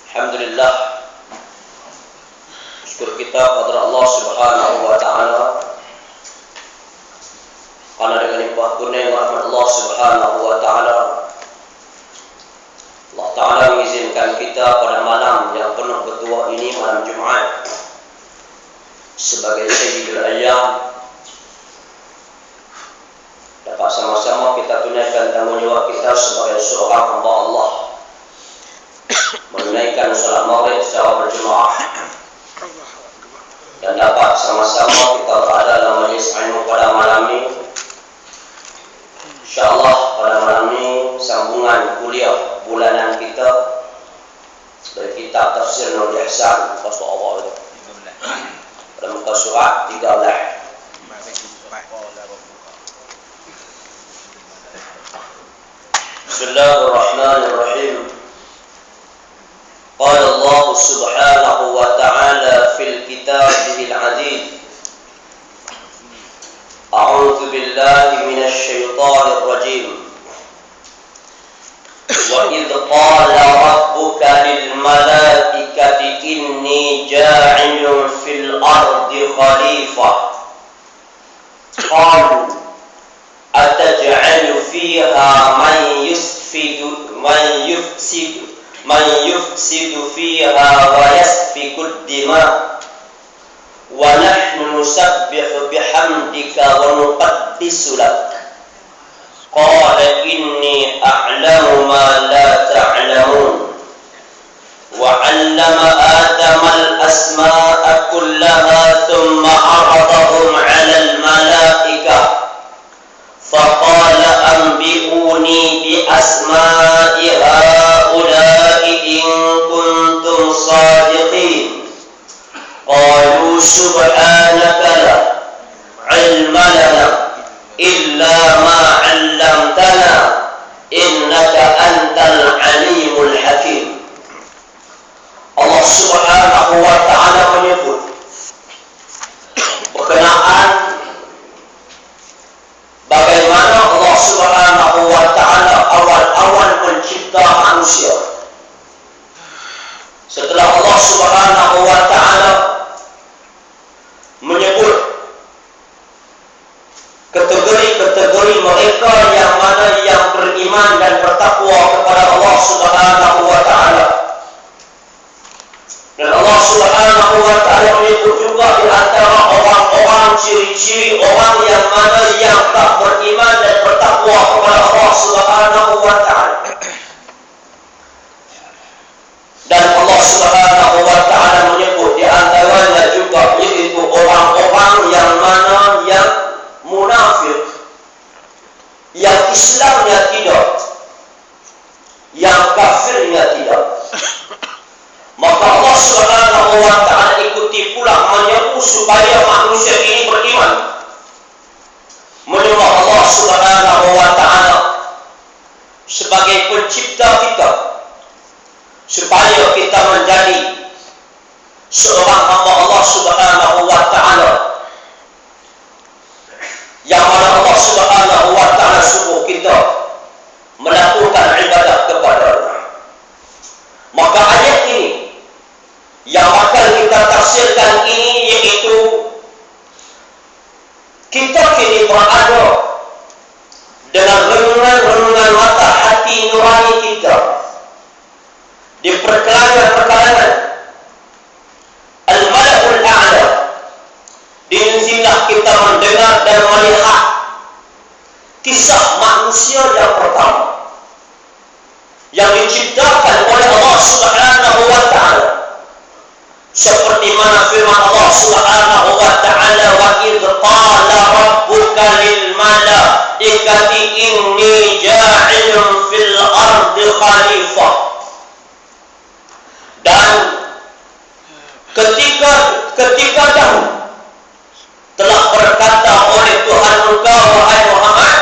Alhamdulillah, syukur kita kepada Allah Subhanahu wa taala karena dengan limpah kurnia rahmat Allah Subhanahu wa taala Allah taala mengizinkan kita pada malam yang penuh bertuah ini, malam Jumat, sebagai sayyidul ayyam, dapat sama-sama kita tunaikan tanggungjawab kita sebagai seorang hamba Allah, menunaikan salat maghrib secara berjemaah, dan dapat sama-sama kita berada dalam majlis ilmu pada malam ini. InsyaAllah pada malam ini sambungan kuliah bulanan kita dari kitab Tafsir Nurul Ihsan pasal awal itu pada muka surat 13. Bismillahirrahmanirrahim. Qala Allah Subhanahu wa ta'ala fil kitabil aziz. A'udzu billahi minasy syaithanir rajim. Wa idz qala rabbuka lil malaikati inni ja'ilun fil ardi khalifah. Qalu ataj'alu fiha man yufsidu fiha wa yasfiku ad-dima wa nahnu nusabbihu bihamdika wa nuqaddisu lak. Qala inni a'lamu ma la ta'lamun. Wa 'allama Adama al-asma'a kullaha thumma 'aradahum 'ala al-mala'ikah faqala anbi'uni bi asma'i ha'ula'i in kuntum sadiqin. Qalu subhanaka la 'ilma lana illa ma 'allamtana innaka antal 'alimul hakim. Allah Subhanahu wa ta'ala menyebut berkenaan bagaimana Allah Subhanahu wa ta'ala awal-awal mencipta manusia. Setelah Allah Subhanahu wa ta'ala menyebut kategori-kategori mereka yang mana yang beriman dan bertakwa kepada Allah Subhanahu wa ta'ala, dan Allah Subhanahu wa ta'ala menyebut juga di antara orang-orang ciri-ciri orang yang mana yang tak beriman dan bertakwa kepada Allah Subhanahu wa ta'ala. Dan Allah Subhanahu wa ta'ala menyebut di antaranya juga yaitu orang-orang yang mana yang munafik, yang Islamnya tidak, yang kafirnya tidak. Maka Allah Subhanahu wa ta'ala ikuti pula menyeru supaya manusia ini beriman, menyembah Allah Subhanahu wa ta'ala sebagai pencipta kita, supaya kita menjadi seorang hamba Allah Subhanahu wa ta'ala yang mana Allah Subhanahu wa ta'ala suruh kita melakukan ibadah kepada-Nya. Maka ayat ini yang akan kita tafsirkan ini yaitu kita kini berada dengan renungan mata hati nurani kita di perkalangan al-mala'ul a'la. Disinilah kita mendengar dan melihat kisah manusia yang pertama yang diciptakan oleh Allah Subhanahu wa ta'ala, seperti mana firman Allah Subhanahu wa ta'ala, wa idz qala rabbuka lil malaikati inni ja'ilun fil ardi khalifah. Dan ketika dahulu telah berkata oleh Tuhan engkau wahai Muhammad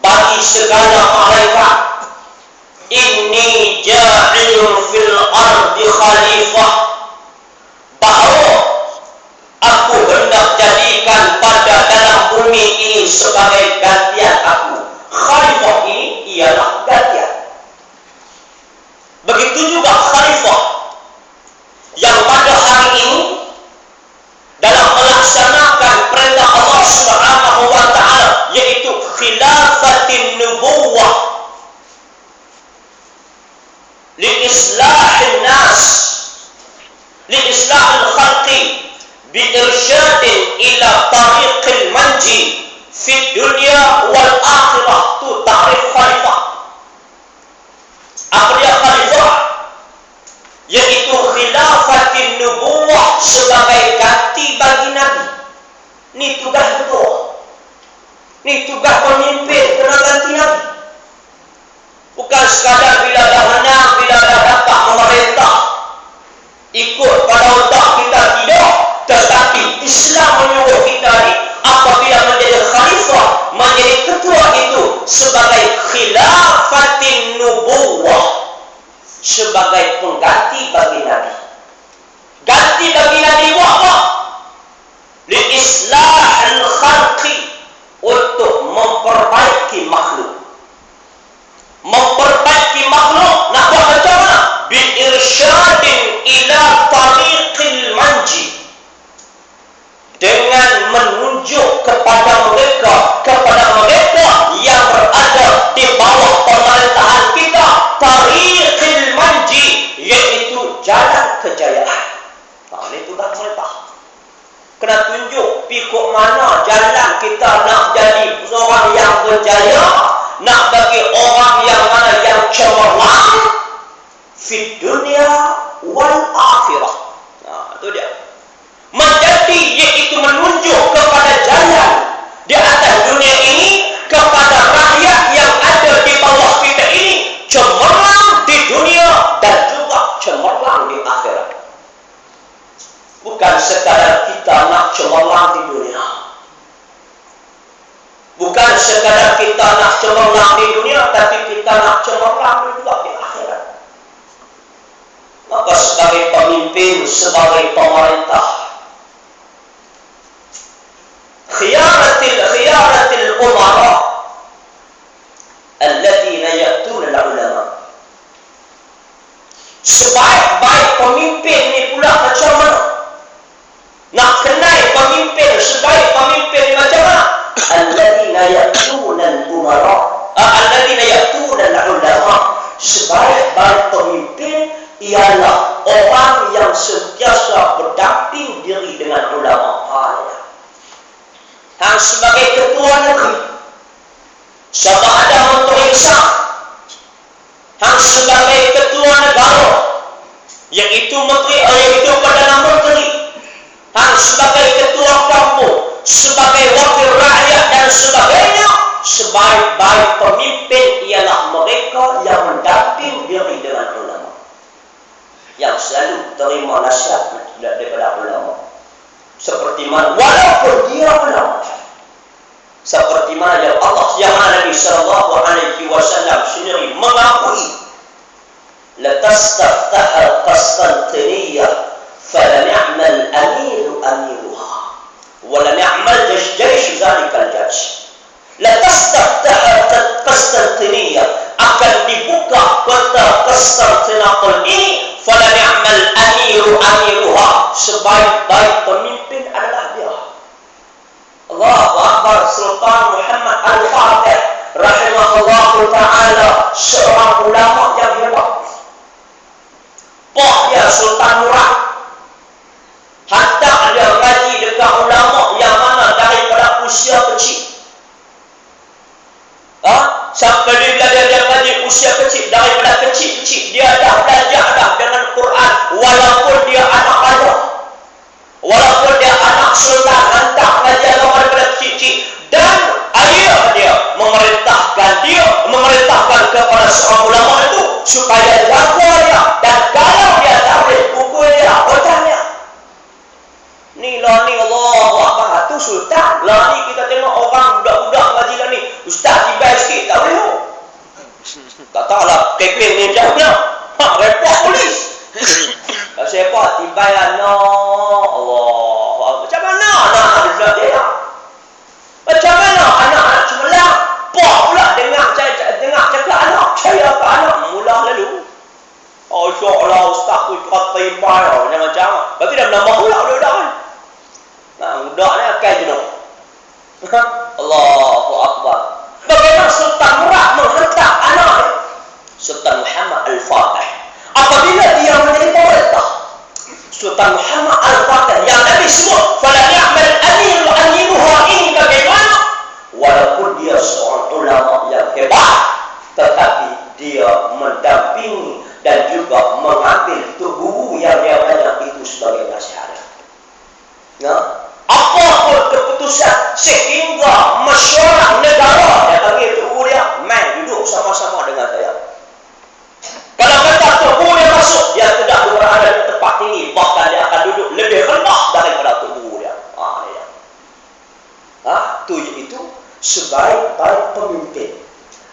bagi segala malaikat, inni ja'ilun fil ardi khalifah, bahawa aku hendak jadikan pada dalam bumi ini sebagai gantian aku. Khalifah ini ialah gantian. Begitu juga khalifah li islahil khalqi bi irsyadin ila tariqil manji fi dunia wal akhirah. Tu ta'rif khalifah. Apa dia khalifah? Yaitu khilafatin nubuwah sebagai ganti bagi Nabi. Ni tugas ketua. Ni tugas pemimpin kena ganti Nabi. Bukan sekadar bila dah menang, bila dah dapat memerintah ikut pada otak kita, tidak. Tetapi Islam menyuruh kita ni apabila menjadi khalifah, menjadi ketua itu sebagai khilafatin nubuwah, sebagai pengganti bagi Nabi. Ganti bagi Nabi buat apa? Li islahil khalqi, untuk memperbaiki makhluk. Memperbaiki makhluk nak buat macam mana? Bi irsyadin ila tariqil manji, dengan menunjuk kepada mereka yang berada di bawah pemerintahan kita, tariqil manji, iaitu jalan kejayaan. Ini tugas pemerintah. Kena tunjuk pikuk mana jalan kita nak jadi seorang yang berjaya, nak bagi orang yang mana yang cemerlang fi dunia wal akhirah. Itu dia. Menjadi, iaitu menunjuk kepada jalan di atas dunia ini kepada rakyat yang ada di bawah kita ini, cemerlang di dunia dan juga cemerlang di akhirat. Bukan sekadar kita nak cemerlang di dunia, bukan sekadar kita nak cemerlang di dunia, tapi kita nak cemerlang juga di akhirat. Maka sebagai pemimpin, sebagai pemerintah, khiyaratil umara alladziina ya'tuna al-ulama. Sebaik-baik pemimpin ni pula macam mana? Nak kenal pemimpin, sebaik pemimpin ni macam mana? Alladziina ya'tuna al-umara, alladziina ya'tuna al-ulama. Sebaik-baik pemimpin ialah orang yang sentiasa berdamping diri dengan ulama. Sebagai ketua negeri, sama ada menteri besar, sebagai ketua negara, yaitu menteri, yaitu Perdana Menteri, sebagai ketua kampung, sebagai wakil rakyat dan sebagainya, sebaik-baik pemimpin ialah mereka yang mendamping diri dengan ulama, yang selalu terima nasihat daripada ulama. Seperti mana, walaupun dia ulama, seperti mana yang Allah, yang Nabi sallallahu alaihi wasallam sendiri mengakui, latastaftah al-Qastantiniyah fala ni'mal amiru amiruha wa la ni'mal jaysh zalika al-jaysh. Latastaftah al-Qastantiniyah, akan dibuka kota Konstantinopel ini, fala ni'mal amiru amiruha, sebaik-baik pemimpin adalah dia. Allahu Akbar. Sultan Muhammad Al-Fatih rahimahullahu ta'ala, seorang ulama yang hebat. Pak dia Sultan Murad, hantar dia ngaji dekat ulama yang mana daripada usia kecil. Sampai dia ngaji usia kecil, daripada kecil-kecil dia dah belajar dah dengan Quran, walaupun dia anak raja, walaupun dia anak sultan, hantar belajar daripada kecil-kecil. Dan ayah dia memerintahkan kepada seorang ulama itu supaya jaga dia, dan kalau dia tak boleh pukul dia, bocahnya. Ni lah ni, Allahu Akbar, tu sultan. Lah ni kita tengok orang budak-budak ngaji lah ni, ustaz tiba sikit tak boleh. Katalah keping ni jauhnya, report polis. Siapa tiba Allah, macam mana anak dia? Macam mana anak cemerlang? Pak pula dengar cakap anak, saya ke anak mula lalu. Oh insya-Allah ustaz tu kata tiba macam. Berarti dah menambah pula budak kan? Budak ni akan jenuh. Allahu Akbar. Bagaimana Sultan Murad menghentak anak Sultan Muhammad Al-Fatih apabila dia menjadi pemerintah? Sultan Muhammad Al-Fatih yang Nabi sebut fala ya'mal amiru an yuha ini bagaimana, walaupun dia seorang ulama yang hebat, tetapi dia mendampingi dan juga mengambil tubuh yang dia banyak itu sebagai nasihat. Nah, apapun keputusan sehingga masyarakat negara dia panggil tubuh dia, main duduk sama-sama dengan saya. Kalau kata tubuh dia masuk, dia tidak berada di tempat tinggi, bahkan dia akan duduk lebih rendah daripada tubuh dia. Itu iaitu sebaik-baik pemimpin.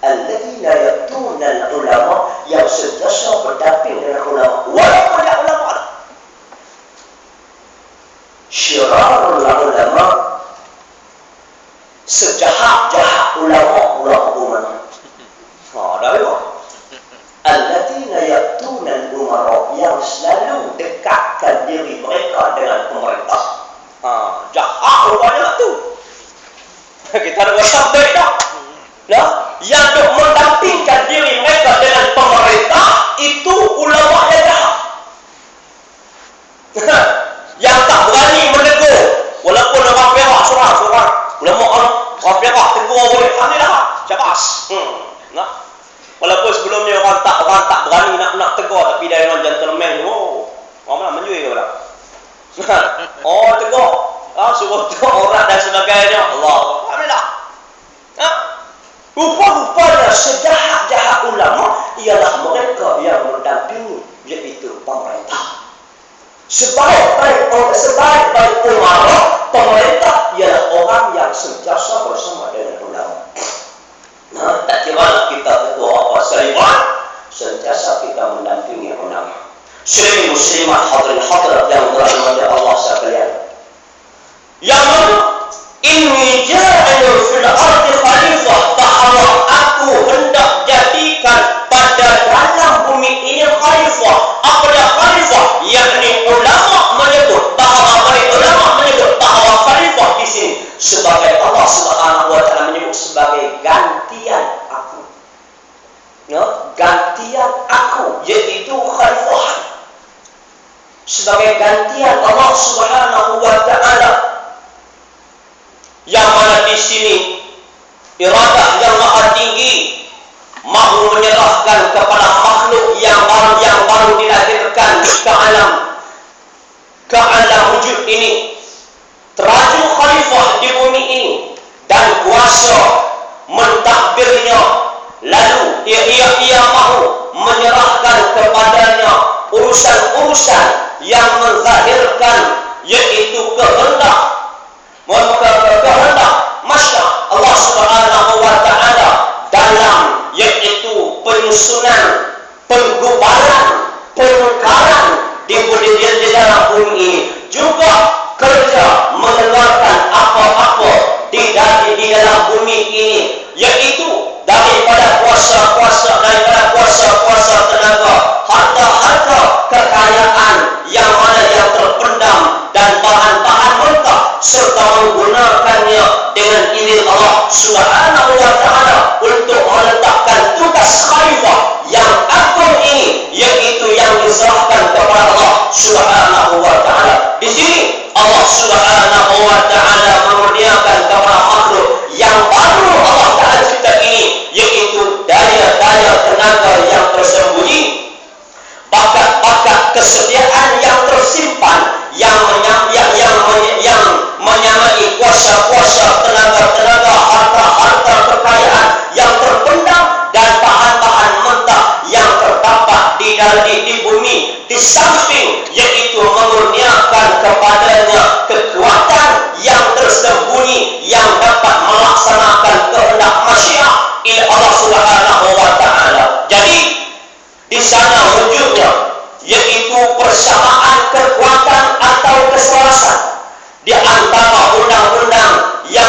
Alladzina ya'tuna al-ulama, yang sentiasa berdamping dengan ulama walaupun dia ulama. Syirarul ulama, sejahat-jahat ulama mana? Dah itu. Alladzina ya'tuna al-umara, yang selalu dekatkan diri mereka dengan pemerintah. Jahat rupanya tu. Kita ada sabda dah. Nah, yang mendampingkan diri mereka dengan pemerintah itu ulama yang jahat. Yang tak berani menegur, walaupun orang perak seorang-seorang ulama orang perak tegur boleh, alhamdulillah, cabas. Nah, walaupun sebelumnya orang tak berani nak tegur, tapi dia orang gentleman, orang mana menjui ke orang. Tegur, suruh tegur orang dan sebagainya. Allah, alhamdulillah. Rupa-rupanya sejahat-jahat ulama ialah mereka yang mendampingi, iaitu pemerintah. Sebaik-baik ulama, pemerintah ialah orang yang sentiasa bersama dengan ulama. Nah, tak kira kita ketua apa saliwan, sentiasa kita mendampingi ulama. Muslim muslimat hadirin yang dirahmati Allah sekalian. Yang mana inni ja'ilun fil ardi khalifah, bahawa aku hendak jadikan pada dalam bumi ini khalifah. Apa dia khalifah? Yakni ulama menyebut bahawa khalifah di sini sebagai Allah Subhanahu wa taala menyebut sebagai gantian aku. Gantian aku, iaitu khalifah. Sebagai gantian Allah Subhanahu wa taala, yang mana di sini iradah yang maha tinggi mahu menyerahkan kepada makhluk yang baru dilahirkan ke alam wujud ini teraju khalifah di bumi ini, dan kuasa mentadbirnya, lalu ia mahu menyerahkan kepadanya urusan-urusan yang menzahirkan, yaitu kehendak masya Allah Subhanahu wa taala dalam yaitu penyusunan, penggubaran, pengkaran di dalam bumi ini, juga kerja mengeluarkan apa-apa di dalam bumi ini, yaitu daripada kuasa-kuasa tenaga, harta-harta kekayaan yang mana yang terpendam, dan bahan-bahan mentah, serta menggunakannya dengan izin Allah Subhanahu wa taala untuk meletakkan tugas khalifah yang agung ini, yaitu yang diserahkan kepada Allah Subhanahu wa taala. Di sini Allah Subhanahu wa taala memurniakan kepada makhluk yang baru Allah taala cipta ini, yaitu daya-daya tenaga yang tersembunyi, bakat-bakat kesediaan yang tersimpan, yang menyamai kuasa-kuasa tenaga-tenaga, harta-harta kekayaan yang terpendam, dan bahan-bahan mentah yang terdapat di bumi, di samping yaitu memurniakan kepadanya kekuatan yang tersembunyi yang dapat melaksanakan kehendak masyiah Allah Subhanahu wa taala. Jadi di sana wujudnya yaitu persamaan kekuatan atau keselasan di antara undang-undang yang